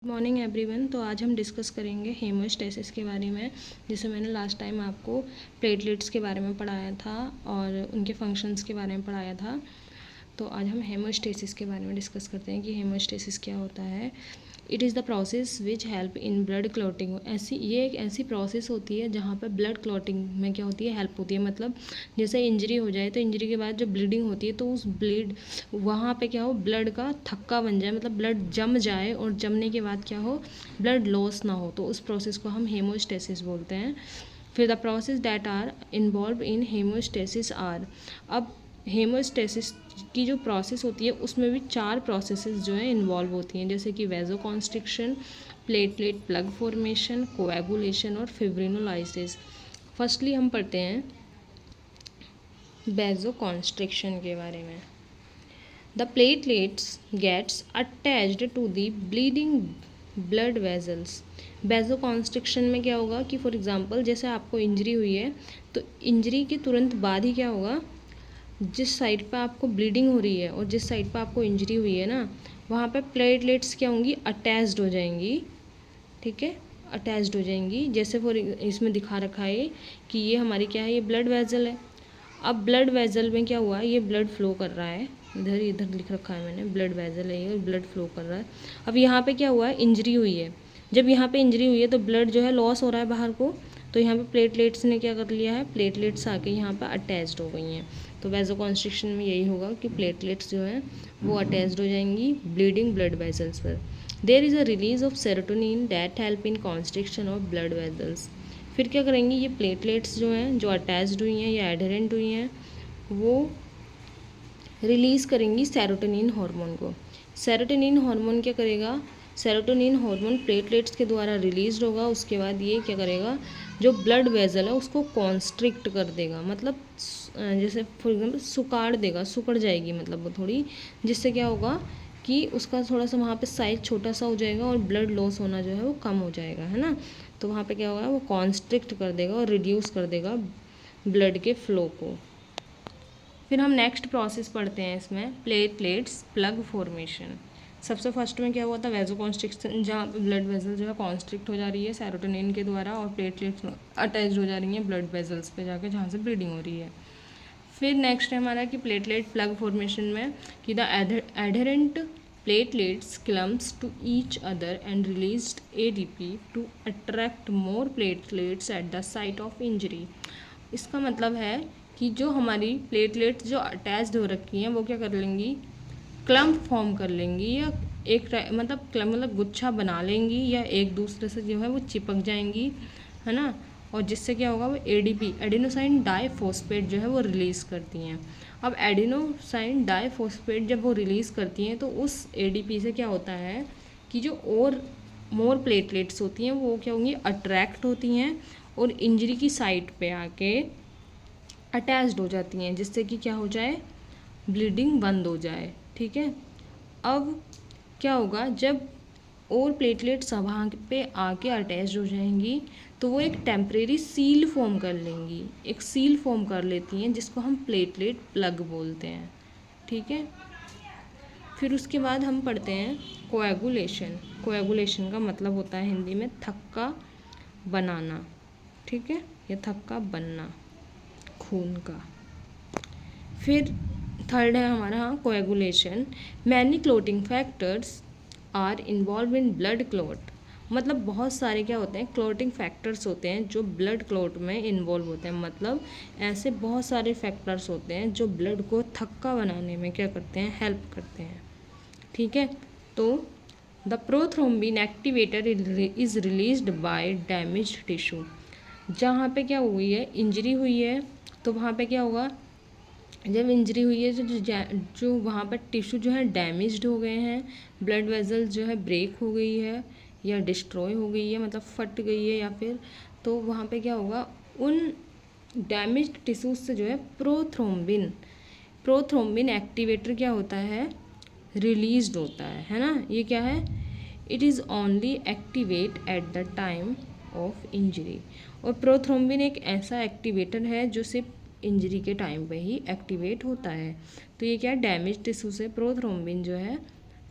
Morning everyone. तो आज हम डिस्कस करेंगे हेमोस्टेसिस के बारे में। जैसे मैंने लास्ट टाइम आपको प्लेटलेट्स के बारे में पढ़ाया था और उनके फंक्शंस के बारे में पढ़ाया था। तो आज हम हेमोस्टेसिस के बारे में डिस्कस करते हैं कि हेमोस्टेसिस क्या होता है। It is the process which help in blood clotting. ये एक ऐसी प्रोसेस होती है जहाँ पर ब्लड क्लॉटिंग में क्या होती है, हेल्प होती है। मतलब जैसे इंजरी हो जाए तो इंजरी के बाद जब ब्लीडिंग होती है तो उस ब्लीड वहाँ पे क्या हो, ब्लड का थक्का बन जाए, मतलब ब्लड जम जाए और जमने के बाद क्या हो, ब्लड लॉस ना हो, तो उस प्रोसेस को हम हेमोस्टेसिस बोलते हैं। फिर the process that are involve in haemostasis are. अब हेमोस्टेसिस की जो प्रोसेस होती है उसमें भी 4 प्रोसेसेस जो है इन्वॉल्व होती हैं, जैसे कि vasoconstriction, platelet plug formation, coagulation और फिब्रिनोलाइसिस। फर्स्टली हम पढ़ते हैं वेजोकॉन्स्ट्रिक्शन के बारे में। The platelets gets attached to the bleeding blood vessels. Vasoconstriction में क्या होगा कि फॉर एग्जांपल जैसे आपको इंजरी हुई है तो इंजरी के तुरंत बाद ही क्या होगा, जिस साइड पे आपको ब्लीडिंग हो रही है और जिस साइड पे आपको इंजरी हुई है ना, वहाँ पे प्लेटलेट्स क्या होंगी, अटैच्ड हो जाएंगी। ठीक है, अटैच्ड हो जाएंगी। जैसे फॉर इसमें दिखा रखा है कि ये हमारी क्या है, ये ब्लड वेजल है। अब ब्लड वेजल में क्या हुआ, ये ब्लड फ्लो कर रहा है, इधर लिख रखा है मैंने, ब्लड वेजल है ये, ब्लड फ्लो कर रहा है। अब यहाँ पे क्या हुआ है, इंजरी हुई है। जब यहाँ पे इंजरी हुई है तो ब्लड जो है लॉस हो रहा है बाहर को, तो यहाँ पे प्लेटलेट्स ने क्या कर लिया है, प्लेटलेट्स आके यहाँ पे अटैच्ड हो गई हैं। तो वेजोकॉन्स्ट्रिक्शन में यही होगा कि प्लेटलेट्स जो है वो अटैच्ड हो जाएंगी ब्लीडिंग ब्लड वेजल्स पर। There is a release of serotonin that help in constriction of blood vessels. फिर क्या करेंगी, ये प्लेटलेट्स जो हैं जो अटैच्ड हुई हैं या एडहेरेंट हुई हैं वो रिलीज़ करेंगी सेरोटोनिन हार्मोन को। सेरोटोनिन हार्मोन क्या करेगा, सेरोटोनिन हार्मोन प्लेटलेट्स के द्वारा रिलीज होगा। उसके बाद ये क्या करेगा, जो ब्लड वेजल है उसको कॉन्स्ट्रिक्ट कर देगा, मतलब जैसे फॉर एग्जाम्पल सुखाड़ देगा, सुकड़ जाएगी मतलब वो थोड़ी, जिससे क्या होगा कि उसका थोड़ा सा वहाँ पे साइज छोटा सा हो जाएगा और ब्लड लॉस होना जो है वो कम हो जाएगा, है ना। तो वहाँ पे क्या होगा, वो कॉन्स्ट्रिक्ट कर देगा और रिड्यूस कर देगा ब्लड के फ्लो को। फिर हम नेक्स्ट प्रोसेस पढ़ते हैं इसमें, प्लेटलेट्स प्लग फॉर्मेशन। सबसे फर्स्ट में क्या हुआ था, वेजोकॉन्स्ट्रिक्शन, जहाँ पे ब्लड वेजल जो है कॉन्स्ट्रिक्ट हो जा रही है सेरोटोनिन के द्वारा और प्लेटलेट्स अटैच हो जा रही हैं ब्लड वेजल्स पे जाके जहाँ से ब्लीडिंग हो रही है। फिर नेक्स्ट है हमारा कि प्लेटलेट प्लग फॉर्मेशन में कि the adherent platelets clumps to each other and released ADP to attract more platelets at the site of injury। इसका मतलब है कि जो हमारी प्लेटलेट्स जो अटैच्ड हो रखी हैं वो क्या कर लेंगी, क्लम्प फॉर्म कर लेंगी, या एक मतलब गुच्छा बना लेंगी, या एक दूसरे से जो है वो चिपक जाएंगी, है ना। और जिससे क्या होगा, वो एडीपी एडिनोसाइन डाइफॉस्फेट जो है वो रिलीज़ करती हैं। अब एडिनोसाइन डाइफॉस्फेट जब वो रिलीज़ करती हैं तो उस एडीपी से क्या होता है कि जो और मोर प्लेटलेट्स होती हैं वो क्या होंगी, अट्रैक्ट होती हैं और इंजरी की साइट पे आके अटैच्ड हो जाती हैं, जिससे कि क्या हो जाए, ब्लीडिंग बंद हो जाए। ठीक है, अब क्या होगा, जब और प्लेटलेट्स वहाँ पे आके अटैच हो जाएंगी तो वो एक टेम्परेरी सील फॉर्म कर लेंगी, एक सील फॉर्म कर लेती हैं जिसको हम प्लेटलेट प्लग बोलते हैं। ठीक है, फिर उसके बाद हम पढ़ते हैं कोएगुलेशन। कोएगुलेशन का मतलब होता है हिंदी में थक्का बनाना। ठीक है, ये थक्का बनना खून का। फिर थर्ड है हमारा coagulation. Many clotting factors are involve in blood clot. मतलब बहुत सारे क्या होते हैं, क्लॉटिंग फैक्टर्स होते हैं जो ब्लड क्लॉट में इन्वॉल्व होते हैं। मतलब ऐसे बहुत सारे फैक्टर्स होते हैं जो ब्लड को थक्का बनाने में क्या करते हैं, हेल्प करते हैं। ठीक है, तो the prothrombin activator is released by damage tissue. जहाँ पे क्या हुई है, इंजरी हुई है, तो वहाँ पे क्या होगा, जब इंजरी हुई है जो वहाँ पर टिश्यू जो है डैमेज्ड हो गए हैं, ब्लड वेजल जो है ब्रेक हो गई है या डिस्ट्रॉय हो गई है, मतलब फट गई है या फिर, तो वहाँ पे क्या होगा, उन डैमेज्ड टिश्यूज से जो है प्रोथ्रोम्बिन प्रोथ्रोम्बिन एक्टिवेटर क्या होता है, रिलीज्ड होता है ना। ये क्या है, it is only activate at the time of injury. और प्रोथ्रोम्बिन एक ऐसा एक्टिवेटर है जो सिर्फ इंजरी के टाइम पे ही एक्टिवेट होता है। तो ये क्या, डैमेज टिश्यू से प्रोथ्रोम्बिन जो है,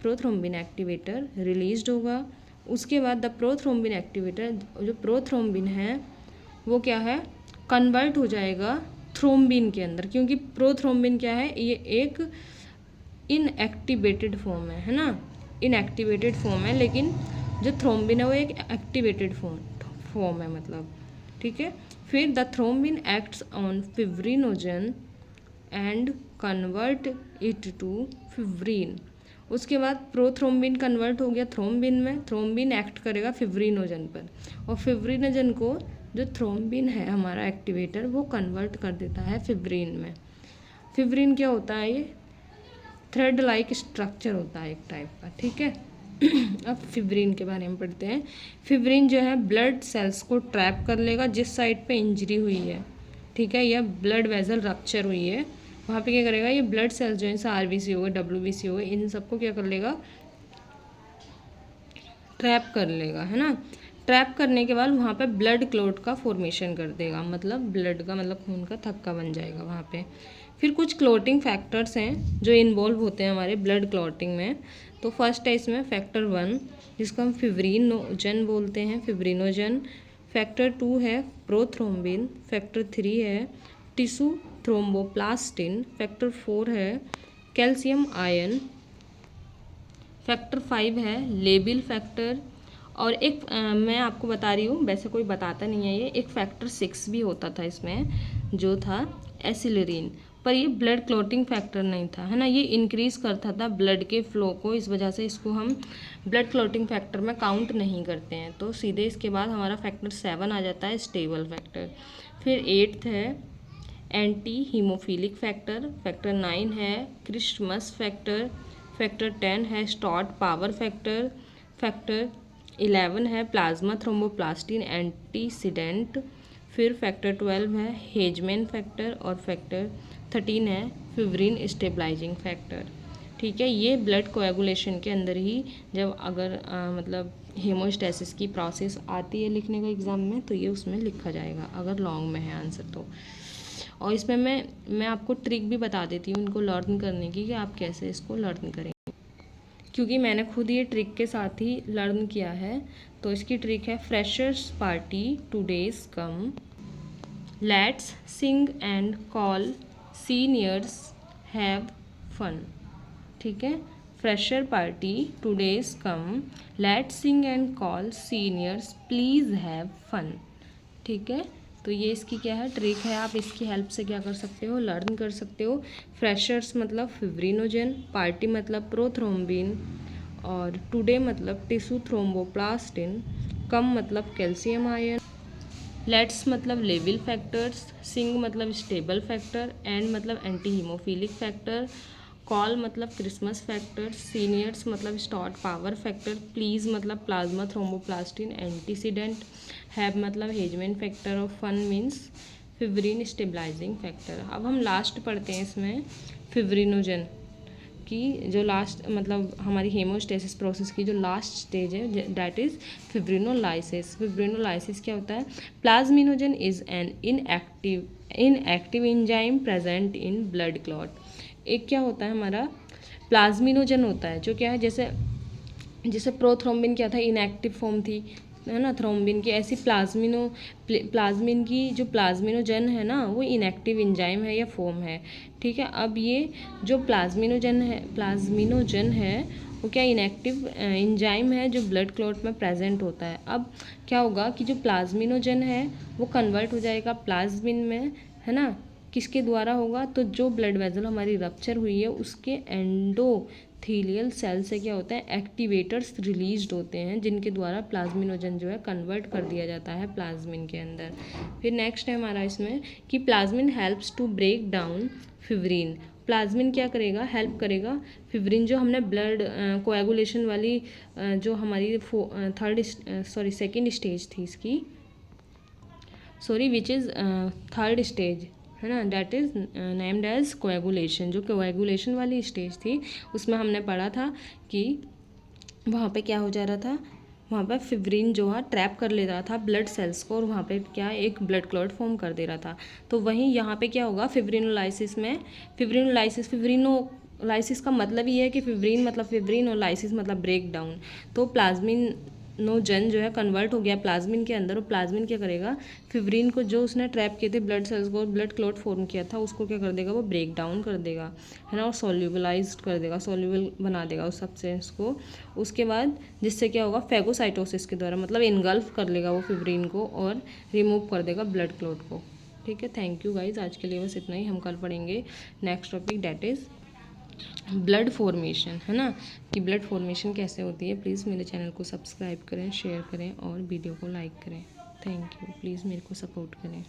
प्रोथ्रोम्बिन एक्टिवेटर रिलीज्ड होगा उसके बाद द प्रोथ्रोम्बिन एक्टिवेटर, जो प्रोथ्रोम्बिन है वो क्या है, कन्वर्ट हो जाएगा थ्रोम्बिन के अंदर, क्योंकि प्रोथ्रोम्बिन क्या है, ये एक इनएक्टिवेटेड फॉर्म है ना, इनएक्टिवेटेड फॉर्म है, लेकिन जो थ्रोम्बिन है वो एक एक्टिवेटेड फॉर्म है मतलब, ठीक है। फिर the thrombin acts on fibrinogen and convert it to fibrin. उसके बाद प्रोथ्रोम्बिन कन्वर्ट हो गया थ्रोम्बिन में, थ्रोम्बिन एक्ट करेगा फिब्रिनोजन पर, और फिब्रिनोजन को जो थ्रोम्बिन है हमारा एक्टिवेटर वो कन्वर्ट कर देता है फिब्रिन में। फिब्रिन क्या होता है, ये थ्रेड लाइक स्ट्रक्चर होता है एक टाइप का, ठीक है। अब फिब्रिन के बारे में पढ़ते हैं। फिब्रिन जो है ब्लड सेल्स को ट्रैप कर लेगा जिस साइड पे इंजरी हुई है, ठीक है, या ब्लड वेसल रप्चर हुई है, वहाँ पे क्या करेगा, ये ब्लड सेल्स जो है जैसे आरबीसी हो गए, डब्ल्यूबीसी हो गए, इन सबको क्या कर लेगा, ट्रैप कर लेगा, है ना। ट्रैप करने के बाद वहाँ पे ब्लड क्लॉट का फॉर्मेशन कर देगा, मतलब ब्लड का मतलब खून का थक्का बन जाएगा वहाँ पे। फिर कुछ क्लॉटिंग फैक्टर्स हैं जो इन्वॉल्व होते हैं हमारे ब्लड क्लॉटिंग में। तो फर्स्ट है इसमें फैक्टर 1 जिसको हम फिब्रिनोजन बोलते हैं, फिब्रिनोजन। फैक्टर 2 है प्रोथ्रोम्बिन। फैक्टर 3 है टिश्यू थ्रोम्बोप्लास्टिन। फैक्टर 4 है कैल्शियम आयन। फैक्टर 5 है लेबिल फैक्टर। और एक मैं आपको बता रही हूँ, वैसे कोई बताता नहीं है, ये एक फैक्टर 6 भी होता था इसमें जो था एसिलरीन, पर ये ब्लड क्लॉटिंग फैक्टर नहीं था, है ना, ये इंक्रीज करता था ब्लड के फ्लो को, इस वजह से इसको हम ब्लड क्लॉटिंग फैक्टर में काउंट नहीं करते हैं। तो सीधे इसके बाद हमारा फैक्टर 7 आ जाता है स्टेबल फैक्टर। फिर 8th है एंटी हीमोफिलिक फैक्टर। फैक्टर 9 है क्रिस्टमस फैक्टर। फैक्टर 10 है स्टॉर्ट पावर फैक्टर। फैक्टर 11 है प्लाज्मा थ्रोम्बोप्लास्टिन एंटीसीडेंट। फिर फैक्टर 12 है हेजमैन फैक्टर। और फैक्टर 13 है फिब्रिन स्टेबलाइजिंग फैक्टर, ठीक है। ये ब्लड कोएगुलेशन के अंदर ही जब अगर मतलब हेमोस्टेसिस की प्रोसेस आती है लिखने का एग्ज़ाम में, तो ये उसमें लिखा जाएगा अगर लॉन्ग में है आंसर तो। और इसमें मैं आपको ट्रिक भी बता देती हूँ इनको लर्न करने की, कि आप कैसे इसको लर्न करेंगे, क्योंकि मैंने खुद ये ट्रिक के साथ ही लर्न किया है। तो इसकी ट्रिक है freshers party today's come, let's sing and call seniors have fun, ठीक है। Fresher party today's come, let's sing and call seniors please have fun, ठीक है। तो ये इसकी क्या है ट्रिक है, आप इसकी हेल्प से क्या कर सकते हो, लर्न कर सकते हो। फ्रेशर्स मतलब फिब्रिनोजन, पार्टी मतलब प्रोथ्रोम्बिन, और टुडे मतलब टिश्यू थ्रोम्बोप्लास्टिन, कम मतलब कैल्शियम आयन, लेट्स मतलब लेवल फैक्टर्स, सिंग मतलब स्टेबल फैक्टर, एंड मतलब एंटी हीमोफिलिक फैक्टर, कॉल मतलब क्रिसमस फैक्टर, सीनियर्स मतलब स्टॉर्ट पावर फैक्टर, प्लीज़ मतलब प्लाज्मा थ्रोम्बोप्लास्टिन एंटीसीडेंट, हैव मतलब हेजमैन फैक्टर, और fun means fibrin stabilising factor. अब हम लास्ट पढ़ते हैं इसमें फिब्रिनोजन की, जो लास्ट मतलब हमारी हेमोस्टेसिस प्रोसेस की जो लास्ट स्टेज है दैट इज़ फिब्रिनोलाइसिस। फिब्रिनोलाइसिस क्या होता है, plasminogen is an inactive enzyme present in blood clot. एक क्या होता है हमारा प्लाज्मिनोजन होता है, जो क्या है, जैसे प्रोथ्रोम्बिन क्या था, इनएक्टिव फॉर्म थी, है ना, थ्रोम्बिन की, ऐसी प्लाज्मिन की जो प्लाज्मिनोजन है ना वो इनएक्टिव एंजाइम है या फॉर्म है, ठीक है। अब ये जो प्लाज्मिनोजन है वो क्या इनएक्टिव एंजाइम है जो ब्लड क्लॉट में प्रेजेंट होता है। अब क्या होगा कि जो प्लाज्मिनोजन है वो कन्वर्ट हो जाएगा प्लाज्मिन में, है ना, किसके द्वारा होगा, तो जो ब्लड वेसल हमारी रप्चर हुई है उसके एंडोथीलियल सेल से क्या होता है एक्टिवेटर्स रिलीज्ड होते हैं, जिनके द्वारा प्लाज्मिनोजन जो है कन्वर्ट कर दिया जाता है प्लाज्मिन के अंदर। फिर नेक्स्ट है हमारा इसमें कि plasmin helps to break down fibrin. Plasmin क्या करेगा, हेल्प करेगा फिब्रिन, जो हमने ब्लड कोएगुलेशन वाली जो हमारी सेकेंड स्टेज थी इसकी, विच इज़ थर्ड स्टेज, है ना, that is named as coagulation. जो कोएगुलेशन वाली स्टेज थी उसमें हमने पढ़ा था कि वहाँ पे क्या हो जा रहा था, वहाँ पे फिब्रिन जो है ट्रैप कर ले रहा था ब्लड सेल्स को, और वहाँ पे क्या एक ब्लड क्लॉट फॉर्म कर दे रहा था। तो वहीं यहाँ पे क्या होगा फिब्रिनोलाइसिस में, फिब्रिनोलाइसिस का मतलब ये है कि फिब्रिन मतलब फिब्रिन और लाइसिस मतलब ब्रेक डाउन। तो प्लाज्मिनोजन जो है कन्वर्ट हो गया प्लाज्मिन के अंदर, और प्लाज्मिन क्या करेगा, फिब्रिन को जो उसने ट्रैप किए थे ब्लड सेल्स को, ब्लड क्लॉट फॉर्म किया था, उसको क्या कर देगा, वो ब्रेक डाउन कर देगा, है ना, और सोल्यूबलाइज कर देगा, सोल्यूबल बना देगा उस सब्सटेंस को। उसके बाद जिससे क्या होगा, फेगोसाइटोसिस के द्वारा, मतलब इनगल्फ कर लेगा वो फिब्रिन को और रिमूव कर देगा ब्लड क्लॉट को। ठीक है, थैंक यू गाइज, आज के लिए बस इतना ही। हम कल पढ़ेंगे next topic, that is blood formation, है ना, कि ब्लड फॉर्मेशन कैसे होती है। प्लीज़ मेरे चैनल को सब्सक्राइब करें, शेयर करें और वीडियो को लाइक करें। थैंक यू, प्लीज़ मेरे को सपोर्ट करें।